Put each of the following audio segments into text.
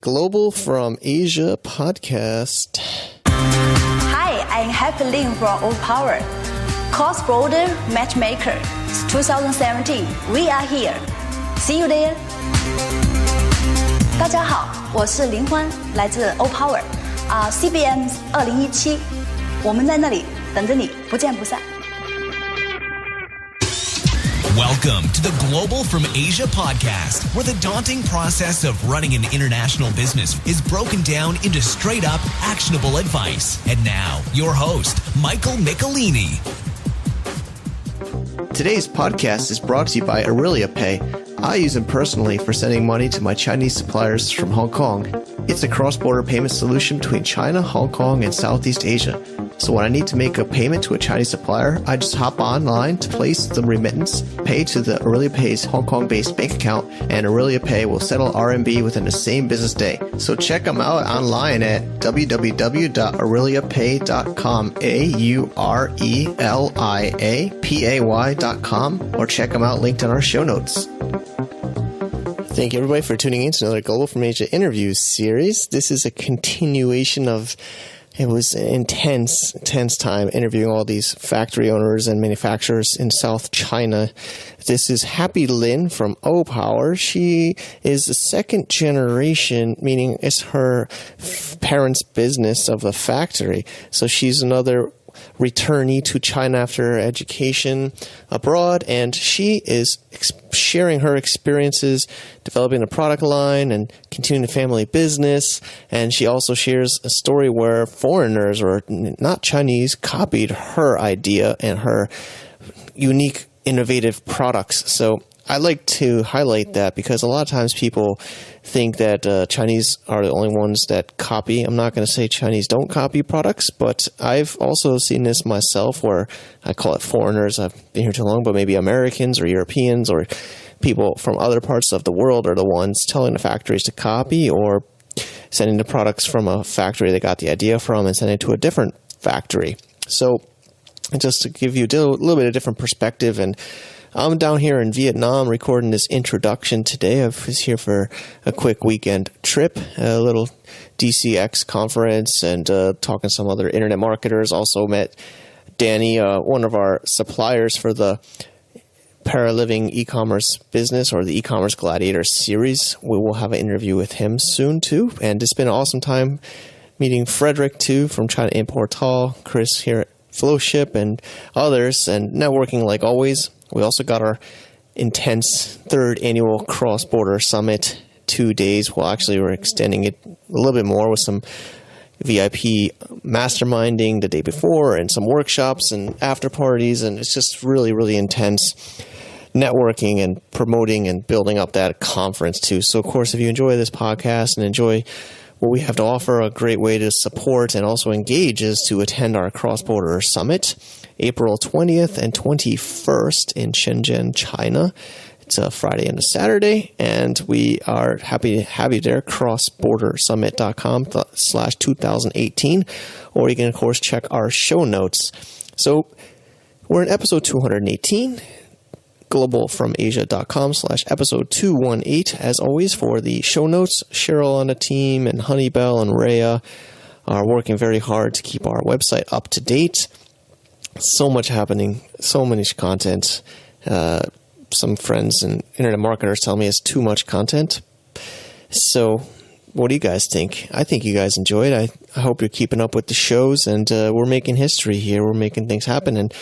Global from Asia podcast. Hi, I'm Happy Lin from OPower, cross-border matchmaker. 2017, we are here. See you there. 大家好，我是林欢，来自 OPower， CBM 2017，我们在那里等着你，不见不散。Welcome to the Global from Asia podcast, where the daunting process of running an international business is broken down into straight-up, actionable advice. And now, your host, Michael Michelini. Today's podcast is brought to you by Aurelia Pay. I use them personally for sending money to my Chinese suppliers from Hong Kong. It's a cross-border payment solution between China, Hong Kong, and Southeast Asia. So when I need to make a payment to a Chinese supplier, I just hop online to place the remittance, pay to the Aurelia Pay's Hong Kong-based bank account, and Aurelia Pay will settle RMB within the same business day. So check them out online at www.aureliapay.com, AURELIAPAY.com, or check them out linked in our show notes. Thank you, everybody, for tuning in to another Global from Asia interview series. This is a continuation of, it was an intense time interviewing all these factory owners and manufacturers in South China. This is Happy Lin from OPower. She is the second generation, meaning it's her parents' business of a factory. So she's another returnee to China after her education abroad, and she is sharing her experiences developing a product line and continuing the family business. And she also shares a story where foreigners, or not Chinese, copied her idea and her unique innovative products. So I like to highlight that because a lot of times people think that Chinese are the only ones that copy. I'm not going to say Chinese don't copy products, but I've also seen this myself where I call it foreigners. I've been here too long, but maybe Americans or Europeans or people from other parts of the world are the ones telling the factories to copy, or sending the products from a factory they got the idea from and sending it to a different factory. So just to give you a little bit of different perspective, and I'm down here in Vietnam recording this introduction today. I was here for a quick weekend trip, a little DCX conference, and talking to some other internet marketers. Also met Danny, one of our suppliers for the Paraliving e-commerce business, or the e-commerce gladiator series. We will have an interview with him soon too. And it's been an awesome time meeting Frederick too from China Import Hall, Chris here at Flowship, and others, and networking like always. We also got our intense third annual cross-border summit, 2 days. Well, actually, we're extending it a little bit more with some VIP masterminding the day before and some workshops and after parties. And it's just really, really intense networking and promoting and building up that conference too. So, of course, if you enjoy this podcast and enjoy what we have to offer, a great way to support and also engage is to attend our cross-border summit, April 20th and 21st in Shenzhen, China. It's a Friday and a Saturday, and we are happy to have you there, crossbordersummit.com/2018, or you can, of course, check our show notes. So we're in episode 218, globalfromasia.com/episode 218. As always, for the show notes, Cheryl on the team and Honeybell and Rhea are working very hard to keep our website up to date. So much happening, so much content. Some friends and internet marketers tell me it's too much content. So what do you guys think? I think you guys enjoy it. I hope you're keeping up with the shows, and we're making history here. We're making things happen, and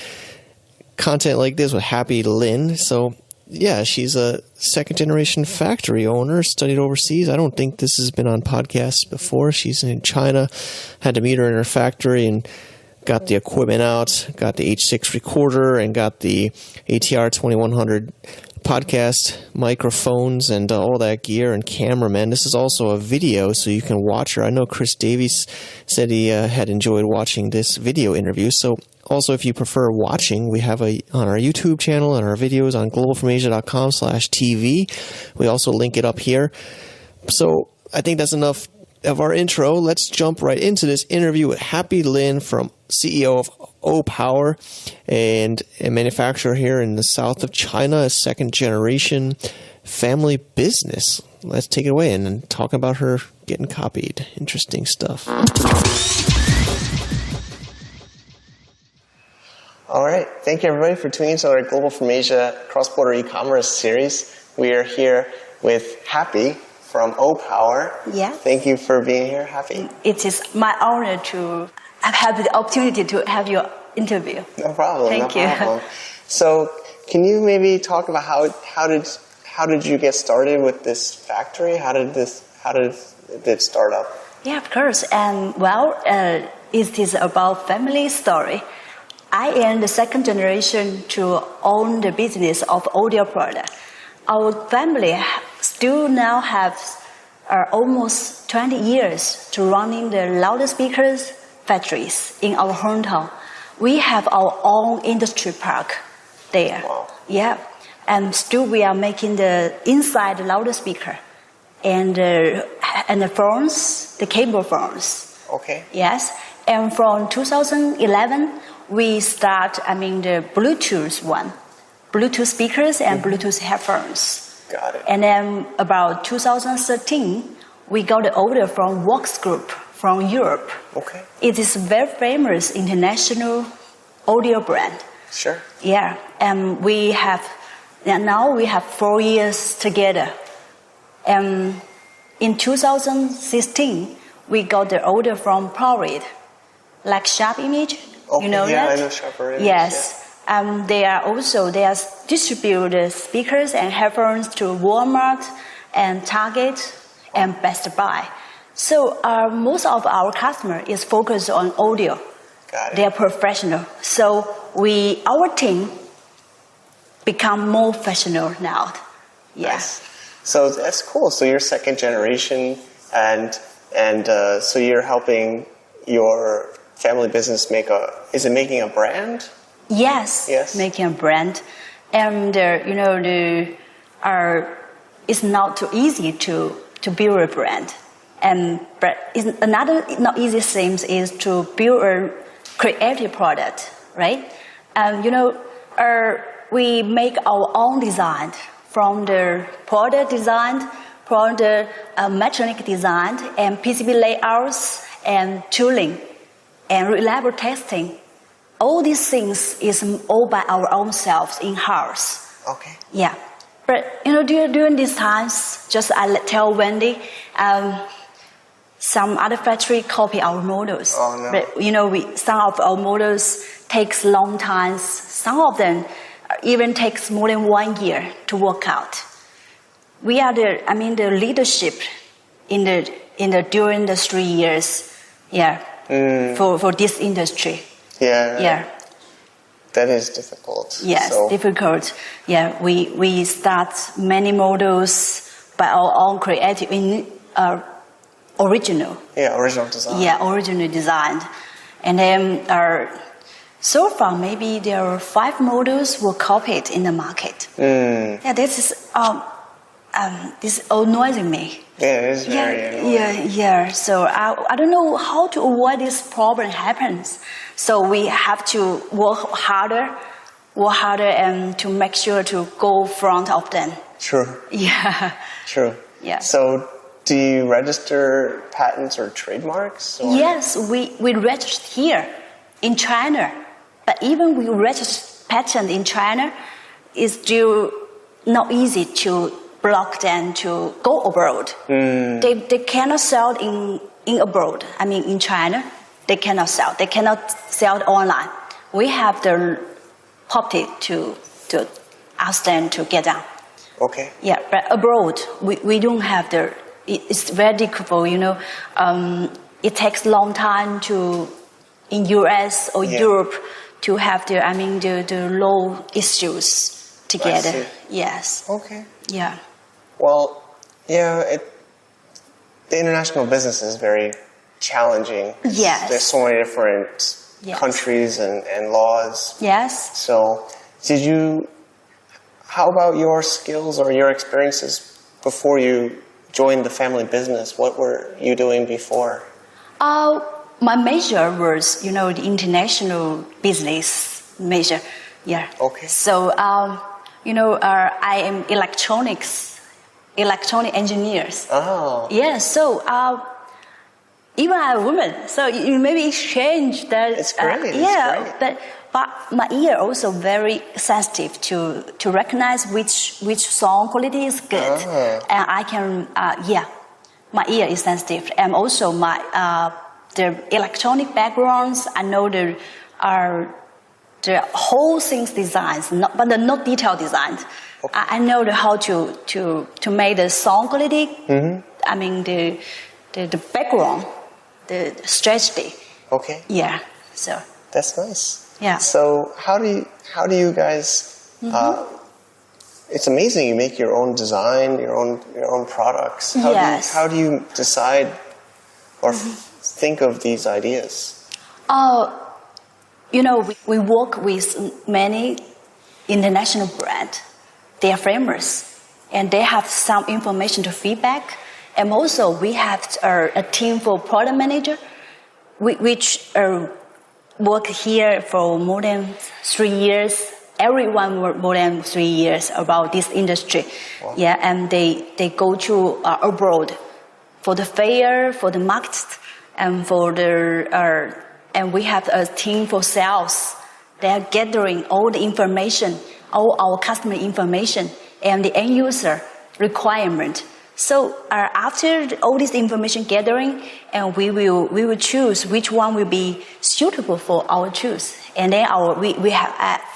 content like this with Happy Lin. So yeah, she's a second-generation factory owner, studied overseas. I don't think this has been on podcasts before. She's in China, had to meet her in her factory, and got the equipment out, got the H6 recorder, and got the ATR 2100 podcast microphones and all that gear and cameraman. This is also a video, so you can watch her. I know Chris Davies said he had enjoyed watching this video interview. So also, if you prefer watching, we have on our YouTube channel and our videos on globalfromasia.com/TV. We also link it up here. So I think that's enough of our intro. Let's jump right into this interview with Happy Lin, from CEO of OPower, and a manufacturer here in the south of China, a second generation family business. Let's take it away and talk about her getting copied. Interesting stuff. All right. Thank you, everybody, for tuning into our Global from Asia cross-border e-commerce series. We are here with Happy from OPower. Yeah. Thank you for being here, Happy. It is my honor to have the opportunity to have your interview. No problem. Thank you. Problem. So, can you maybe talk about how did you get started with this factory? How did it start up? Yeah, of course. And it is about family story. I am the second generation to own the business of audio product. Our family still now have almost 20 years to running the loudspeakers factories in our hometown. We have our own industry park there. Wow. Yeah, and still we are making the inside loudspeaker and the phones, the cable phones. Okay. Yes, and from 2011 we start the Bluetooth one, Bluetooth speakers and Bluetooth headphones. Got it. And then about 2013 we got the order from Vox Group from Europe. Okay. It is very famous international audio brand. Sure. Yeah, and now we have 4 years together. And in 2016, we got the order from Powered, like Sharp Image. Okay, you know yeah, that? I know Sharp Image. Yes. They distribute the speakers and headphones to Walmart and Target and Best Buy. So most of our customer is focused on audio. Got it. They are professional. So our team become more professional now. Yeah. Nice. So that's cool. So you're second generation, and so you're helping your family business making a brand? Yes. Yes. Making a brand, and it's not too easy to build a brand, but another not easy thing is to build a creative product, right? We make our own design from the product design, from the mechatronic design, and PCB layouts, and tooling, and reliable testing. All these things is all by our own selves in-house. Okay. Yeah. But, during these times, just I tell Wendy, some other factory copy our models. Oh, no. But, some of our models takes long times. Some of them even takes more than 1 year to work out. We are the leadership during the 3 years, for this industry. Yeah. Yeah. That is difficult. Yes, difficult. Yeah, we start many models by our own creative original. Yeah, original design. Yeah, original design. And then so far maybe there are 5 models were copied in the market. Yeah, this is annoying me. Yeah, it is very annoying. Yeah. So I don't know how to avoid this problem happens. So we have to work harder and to make sure to go front of them. True. Yeah. True. Yeah. So do you register patents or trademarks? Or? Yes, we register here in China. But even we register patent in China, it's still not easy to block them to go abroad. They cannot sell in abroad. In China, they cannot sell. They cannot sell online. We have the property to ask them to get down. Okay. Yeah, but abroad, we don't have it's very difficult, it takes long time in US or Europe to have the law issues together. Yes. Okay. Yeah. Well, the international business is very challenging. Yes. There's so many different countries and laws. Yes. So, how about your skills or your experiences before you joined the family business? What were you doing before? My major was, the international business major. Yeah. Okay. So, I am electronics electronic engineers. Oh. Yeah, so even I'm a woman, so you maybe exchange that. It's great. Yeah, it's great. but my ear also very sensitive to recognize which song quality is good, and I can my ear is sensitive, and also my the electronic backgrounds. I know the whole things designs, but the not detailed designs. Okay. I know how to make the song quality. Mm-hmm. I mean the background, the strategy. Okay. Yeah. So that's nice. Yeah. So how do you guys? Mm-hmm. It's amazing you make your own design, your own products. How do you decide or think of these ideas? We work with many international brands. They are famous, and they have some information to feedback. And also, we have a team for product manager, which work here for more than 3 years. Everyone work more than 3 years about this industry. Wow. Yeah, and they go to abroad for the fair, for the markets, and for and we have a team for sales. They are gathering all the information, all our customer information, and the end user requirement. So after all this information gathering, and we will choose which one will be suitable for our choice. And then we have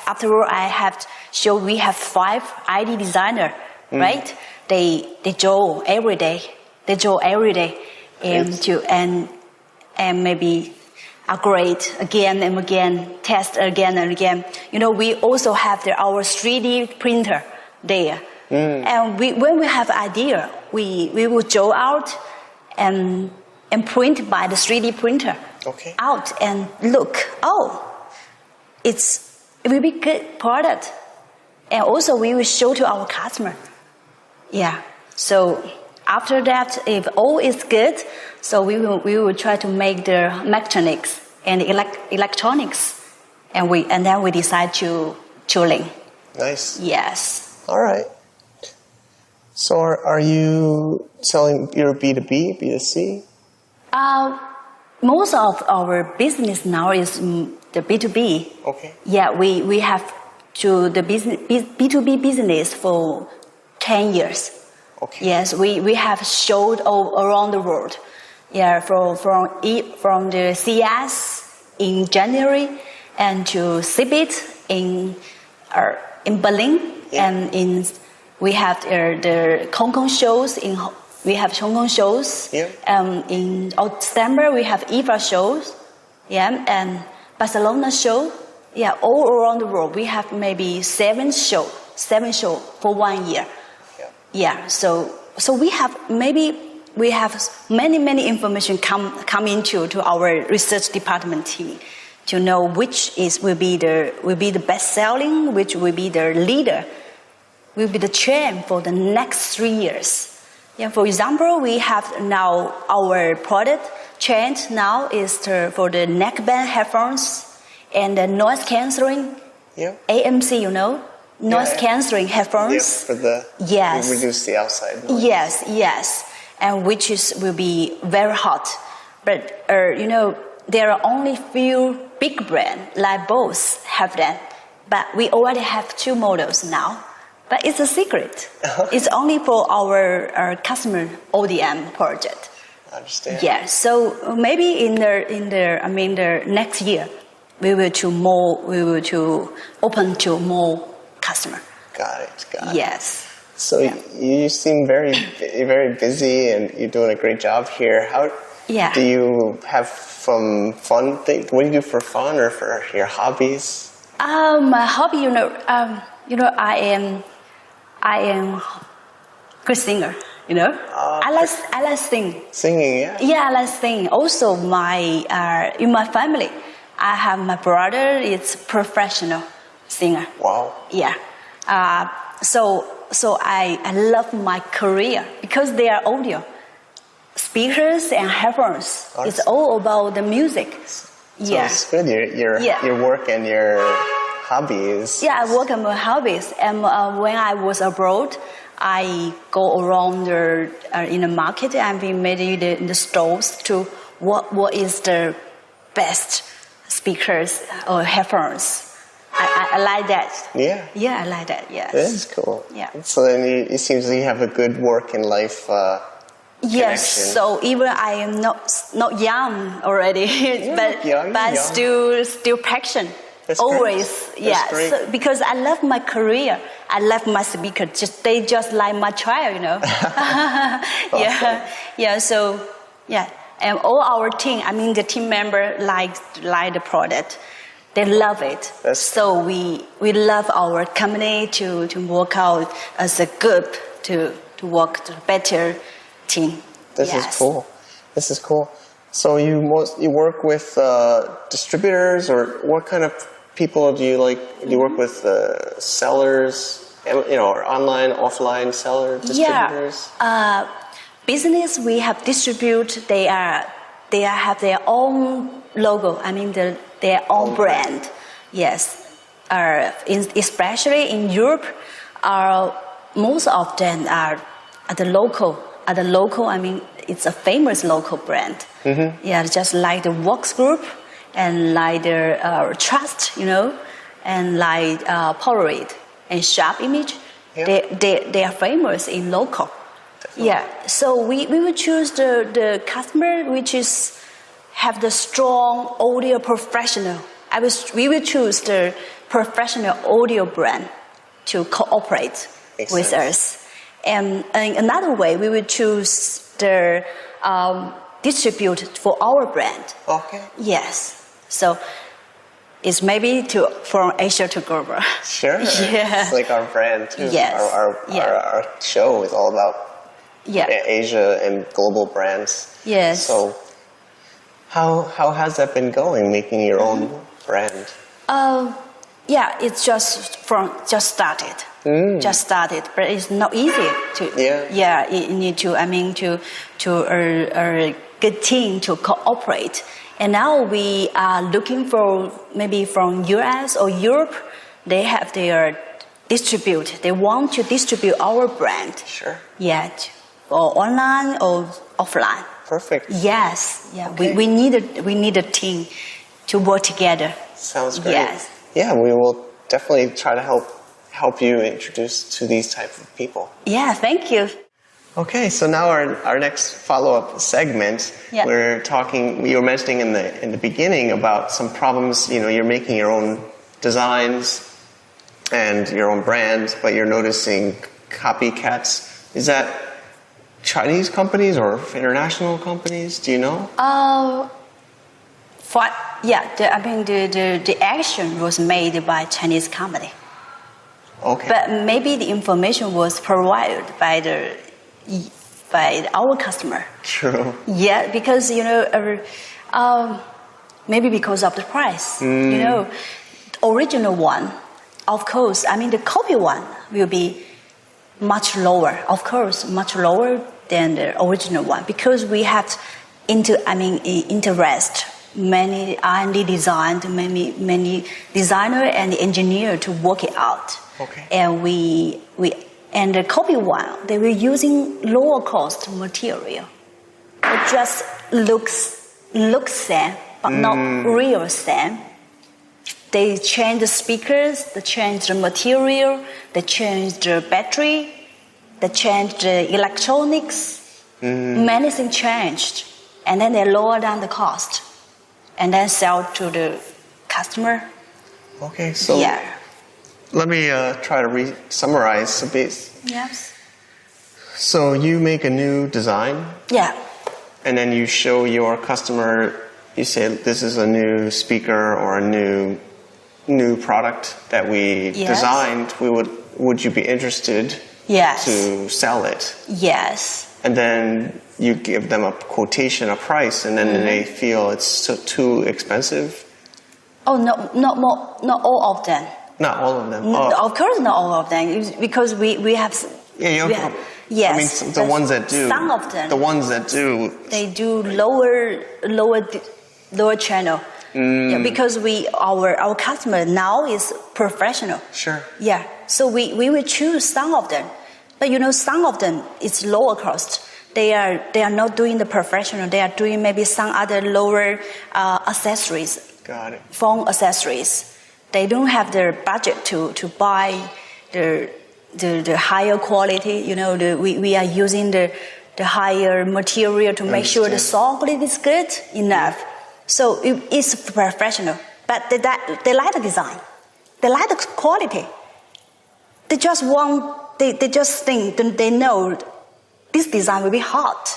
afterward I have shown we have 5 ID designer, right? They draw every day. They draw every day, and maybe upgrade again and again, test again and again. We also have our 3D printer there. And when we have idea, we will draw out and print by the 3D printer out and look. It will be good product, and also we will show to our customer. Yeah. So after that, if all is good, so we will try to make the mechatronics and electronics, and then we decide to link. Nice. Yes. All right. So are you selling your B2B, B2C? Most of our business now is the B2B. Okay. Yeah, we have to the B2B business for 10 years. Okay. Yes, we have showed all around the world. Yeah, from the CES in January and to CeBIT in Berlin, and we have the Hong Kong shows we have Hong Kong shows. Yeah. In December we have IFA shows. Yeah, and Barcelona show. Yeah, all around the world we have maybe 7 show for 1 year. Yeah, so we have many information come into our research department team to know which will be the best selling, which will be the leader, will be the trend for the next 3 years. Yeah, for example, we have now our product trend now is for the neckband headphones and the noise cancelling. Yeah. AMC, noise cancelling headphones. Yeah, for reduce the outside noise. Yes, and which will be very hot. But there are only few big brands like Bose have that. But we already have 2 models now. But it's a secret. It's only for our customer ODM project. I understand. Yeah, so maybe in the next year we will to open to more customer. Got it. Yes. So you seem very, very busy, and you're doing a great job here. How do you have fun things? What do you do for fun or for your hobbies? My hobby, I am good singer. I like sing. Singing, yeah. Yeah, I like singing. Also, in my family, I have my brother. It's professional singer. Wow. Yeah. So I love my career because they are audio speakers and headphones. It's all about the music. So it's good. Your work and your hobbies. Yeah, I work on my hobbies, and when I was abroad, I go around in the market and we made it in the stores to what is the best speakers or headphones. I like that. Yeah. Yeah, I like that. Yes. That is cool. Yeah. So then it seems like you have a good work and life Yes. connection. So even I am not young already, but still passion. That's always. Great. Yeah. That's great. So, because I love my career. I love my speaker. They just like my child, Awesome. Yeah. So yeah. And all our team, the team member like the product. They love it. So we love our company to work out as a group to work to better team. This is cool. So you work with distributors, or what kind of people do you like? Do you work with sellers, or online, offline seller distributors? Yeah. Business we have distribute. They have their own logo. Their own brand. Yes. Especially in Europe, most of them are at the local. It's a famous local brand. Mm-hmm. Yeah, just like the Vox Group and like the Trust, and like Polaroid and Sharp Image. Yeah. They are famous in local. Definitely. Yeah, so we will choose the customer which have the strong audio professional. We will choose the professional audio brand to cooperate with us. And another way, we will choose the distribute for our brand. Okay. Yes. So it's maybe from Asia to global. Sure. Yeah. It's like our brand too. Yes. Our show is all about Asia and global brands. Yes. So how has that been going, making your own brand? It's just started. Just started, but it's not easy to. Yeah. Yeah, you need to. To a good team to cooperate. And now we are looking for maybe from US or Europe. They have their distribute. They want to distribute our brand. Sure. Yeah, or online or offline. Perfect. Yes. Yeah. Okay. We need a team to work together. Sounds great. Yes. Yeah, we will definitely try to help you introduce to these type of people. Yeah, thank you. Okay, so now our next follow-up segment, we're talking. You were mentioning in the beginning about some problems. You're making your own designs and your own brand, but you're noticing copycats. Is that Chinese companies or international companies? Do you know? The action was made by Chinese company. Okay. But maybe the information was provided by our customer. True. Yeah, because maybe because of the price. Original one, of course. The copy one will be much lower. Of course, much lower than the original one because we have interest. Many R&D designed, many designer and engineer to work it out. Okay. And the copy one, they were using lower cost material. It just looks same, but not real same. They change the speakers, they change the material, they change the battery, they change the electronics. Many things changed, and then they lower down the cost. And then sell to the customer. Okay, so let me try to summarize a bit. Yes. So you make a new design. Yeah. And then you show your customer. You say this is a new speaker or a new product that we designed. Would you be interested? Yes. To sell it? Yes. And then you give them a quotation, a price, and then they feel it's too expensive? Oh, no, not all of them. Not all of them? Of course not all of them, because we have... Yes. The ones that do. Some of them. The ones that do. They do lower channel. Yeah, because our customer now is professional. Sure. Yeah, so we will choose some of them But some of them it's lower cost. They are not doing the professional. They are doing maybe some other lower accessories. Got it. Phone accessories. They don't have the budget to buy the higher quality. We are using the higher material to make sure the sound quality is good enough. So it's professional. But they like the design. They like the quality. They just think, they know this design will be hot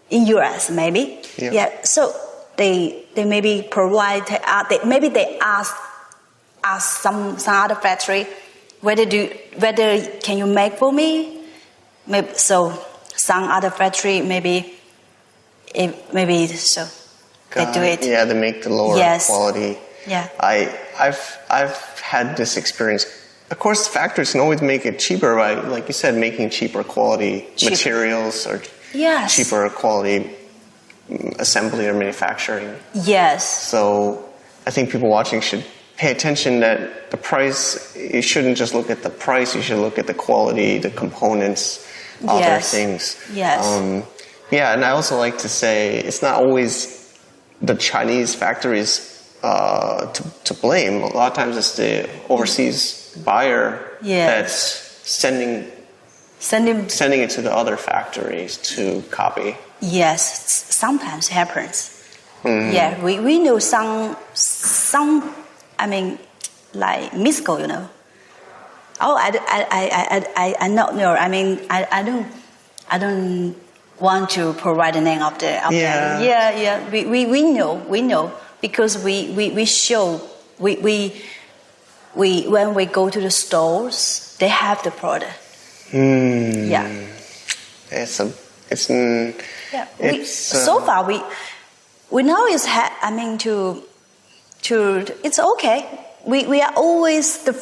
in US maybe. Yeah. So they maybe provide, maybe they ask some other factory, whether can you make for me? Maybe, so some other factory maybe so they do it. Yeah, they make the lower quality. Yeah. I've had this experience. Of course, factories can always make it cheaper by, like you said, making cheaper quality materials or cheaper quality assembly or manufacturing. Yes. So I think people watching should pay attention that the price, you shouldn't just look at the price, you should look at the quality, the components, other things. Yes. And I also like to say it's not always the Chinese factories to blame. A lot of times it's the overseas buyer that's sending it to the other factories to copy. Yes, sometimes happens. Mm-hmm. Yeah, we know some like Misco, Oh, I not know. I don't want to provide the name of the. Yeah. We know because we show when we go to the stores, they have the product. Yeah. So far we know it's okay. We are always the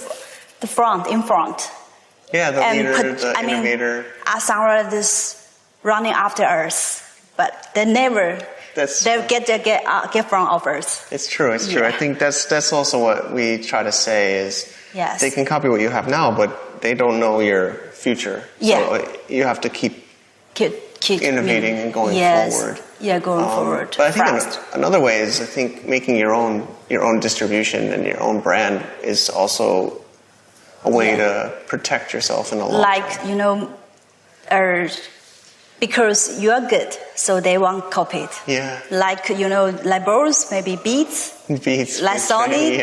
in front. Yeah, the leader, the innovator. Asara is running after us, but they never. They get from offers. It's true. It's true. I think that's also what we try to say is they can copy what you have now, but they don't know your future. Yeah. So you have to keep innovating and going forward. Yeah, going forward. But I think another way is making your own distribution and your own brand is also a way to protect yourself in the long term. Because you are good, so they won't copy it. Yeah. Like Bose, maybe Beats. Like Sony,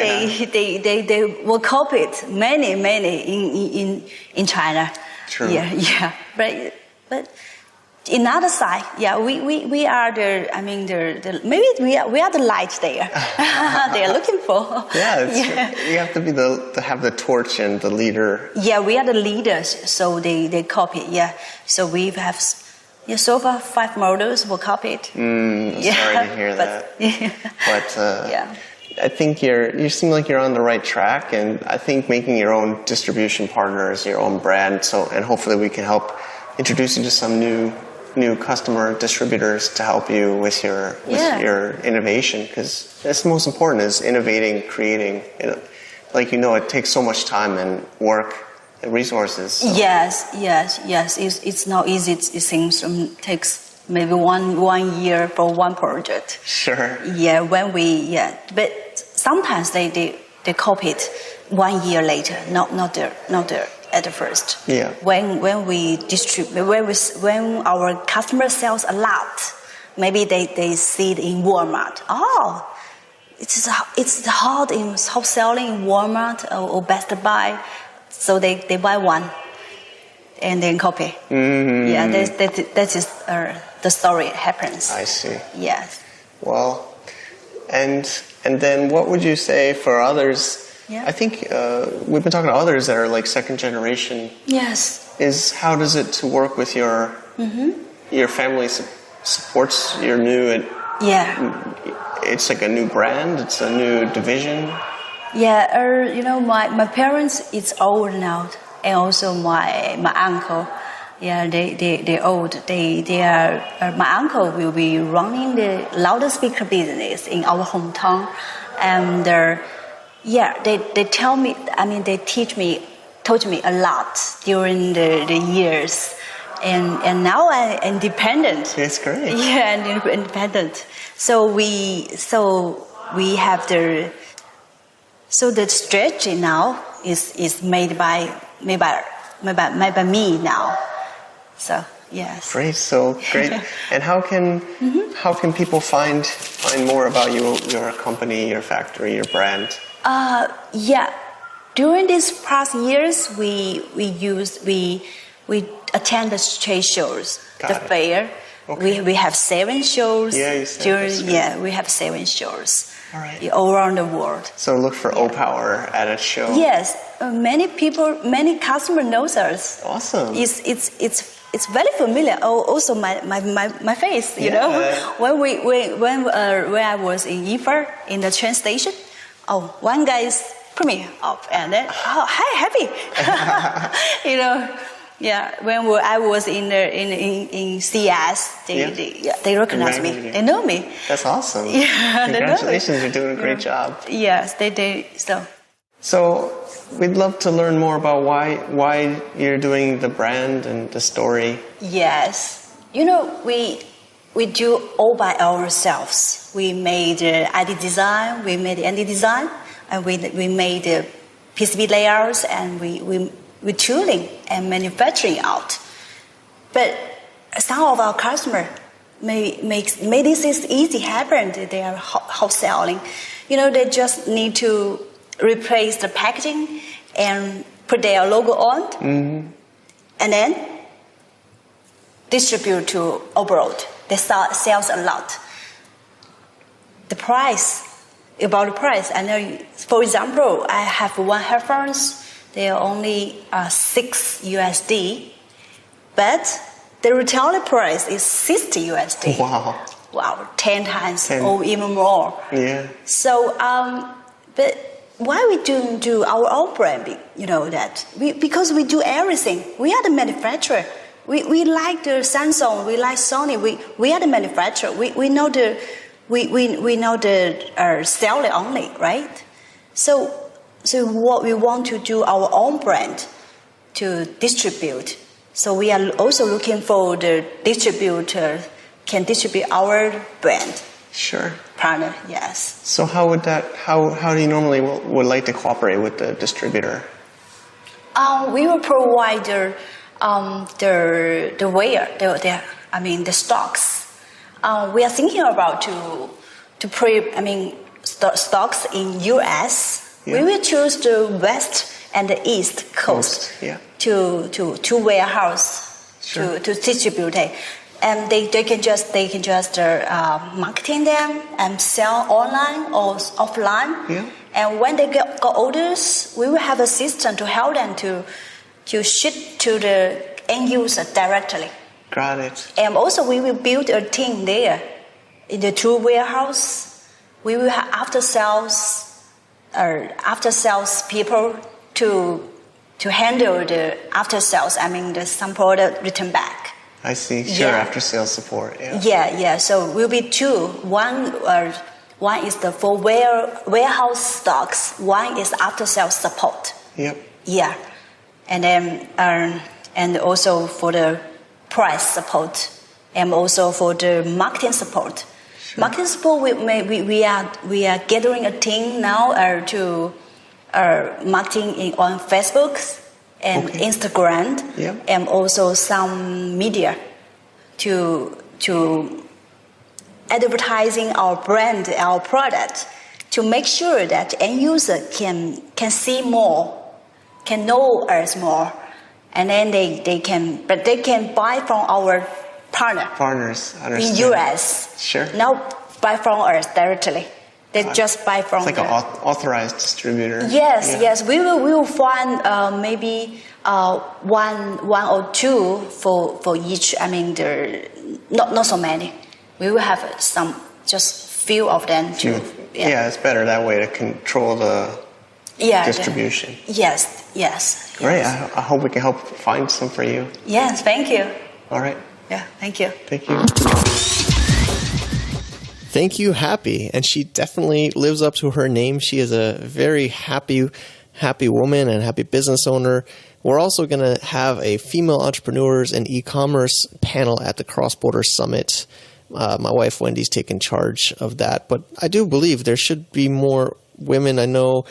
they will copy it. Many in China. True. Yeah. But in other side, we are maybe we are the light there. They are looking for. You have to have the torch and the leader. Yeah, we are the leaders, so they copy. Yeah, so we have. Yeah, so far 5 models were copied. Sorry to hear that. But I think you seem like you're on the right track, and I think making your own distribution partners, your own brand, and hopefully we can help introduce you to some new customer distributors to help you with your innovation, because that's the most important is innovating, creating. It takes so much time and work. Resources. So. Yes. It's not easy. It seems takes maybe one year for one project. Sure. Yeah, but sometimes they copy it 1 year later. Not there at the first. Yeah. When we distribute, when our customer sells a lot, maybe they see it in Walmart. Oh, it's hot selling in Walmart or Best Buy. So they buy one and then copy. Mm-hmm. Yeah, that is the story happens. I see. Yes. Well, and then what would you say for others? Yeah. I think we've been talking to others that are like second generation. Yes. How does it to work with your family supports your new? It's like a new brand. It's a new division. Yeah, my parents is old now, and also my uncle. Yeah, they old. They are. My uncle will be running the loudspeaker business in our hometown, and they tell me. They teach me taught me a lot during the years. And now I'm independent. It's great. Yeah, and independent. So we have the strategy now is made by me now. So yes. Great, so great. And how can people find more about you, your company, your factory, your brand? Yeah. During these past years, we attend the trade shows, fair. Okay. We have 7 shows. Yeah, you said we have 7 shows. All right. All around the world. So look for OPower at a show. Yes, many customers knows us. Awesome. It's very familiar. Oh, also my face, you know. When I was in Ifa in the train station, one guy put me up and then hi Happy, you know. Yeah, when I was in CS, they recognize me. They know me. That's awesome. Yeah, congratulations! You're doing a great job. Yes, they do. So we'd love to learn more about why you're doing the brand and the story. Yes, you know we do all by ourselves. We made ID design, we made ND design, and we made PCB layouts, and we tooling and manufacturing out. But some of our customers may this is easy happen. They are wholesaling. You know, they just need to replace the packaging and put their logo on, and then distribute to abroad. They sells a lot. About the price, I know. For example, I have one headphones. They are only $6 USD, but the retail price is $60 USD. Wow, 10 times or even more. Yeah. So, but why we do our own brand? You know that because we do everything. We are the manufacturer. We like the Samsung. We like Sony. We are the manufacturer. We know the seller only, right? So what we want to do our own brand to distribute. So we are also looking for the distributor can distribute our brand. Sure. Partner, yes. So how do you normally would like to cooperate with the distributor? We will provide the stocks. We are thinking about stocks in US. Yeah. We will choose the west and the east coast to warehouse to distribute it, and they can just marketing them and sell online or offline. Yeah. And when they got orders, we will have a system to help them to ship to the end user directly. Got it. And also we will build a team there in the true warehouse. We will have after sales people to handle the after sales. I mean, some product return back. I see. Sure, after sales support. Yeah. So we'll be 2. One is the for warehouse stocks. One is after sales support. Yep. Yeah, and then and also for the price support, and also for the marketing support. Sure. Marketing support, we are gathering a team now to marketing on Facebook and Instagram, and also some media to advertising our brand, our product, to make sure that end user can see more, can know us more, and then they can buy from our partners in US. Sure. Not buy from us directly. They just buy from. It's like an authorized distributor. Yes. We will find maybe one or two for each. I mean, not so many. We will have just few of them too. Yeah, it's better that way to control the distribution. Yes. Great. I hope we can help find some for you. Yes, thank you. All right. Yeah, thank you. Thank you. Thank you, Happy. And she definitely lives up to her name. She is a very happy happy woman and happy business owner. We're also going to have a female entrepreneurs and e-commerce panel at the Cross-Border Summit. My wife Wendy's taken charge of that, but I do believe there should be more women I know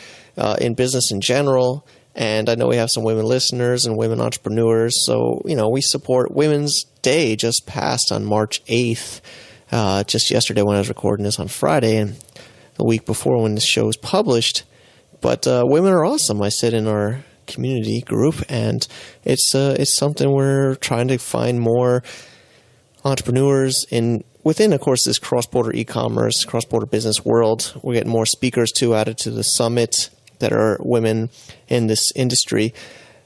in business in general, and I know we have some women listeners and women entrepreneurs. So, we support Women's Day just passed on March 8th, just yesterday when I was recording this on Friday, and the week before when this show was published. But women are awesome, I said in our community group, and it's something we're trying to find more entrepreneurs within, of course, this cross-border e-commerce, cross-border business world. We're getting more speakers too added to the summit that are women in this industry.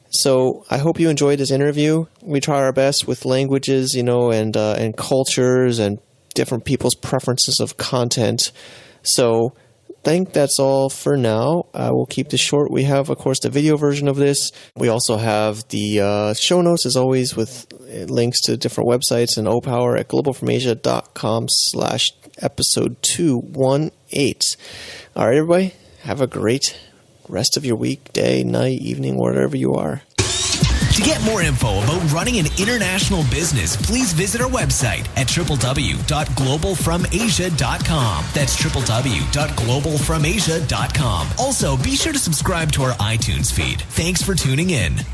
So I hope you enjoyed this interview. We try our best with languages, and cultures and different people's preferences of content. So I think that's all for now. We'll keep this short. We have, of course, the video version of this. We also have the show notes, as always, with links to different websites and OPower at globalfromasia.com/episode 218. All right, everybody, have a great rest of your week, day, night, evening, wherever you are. To get more info about running an international business, please visit our website at www.globalfromasia.com. That's www.globalfromasia.com. Also, be sure to subscribe to our iTunes feed. Thanks for tuning in.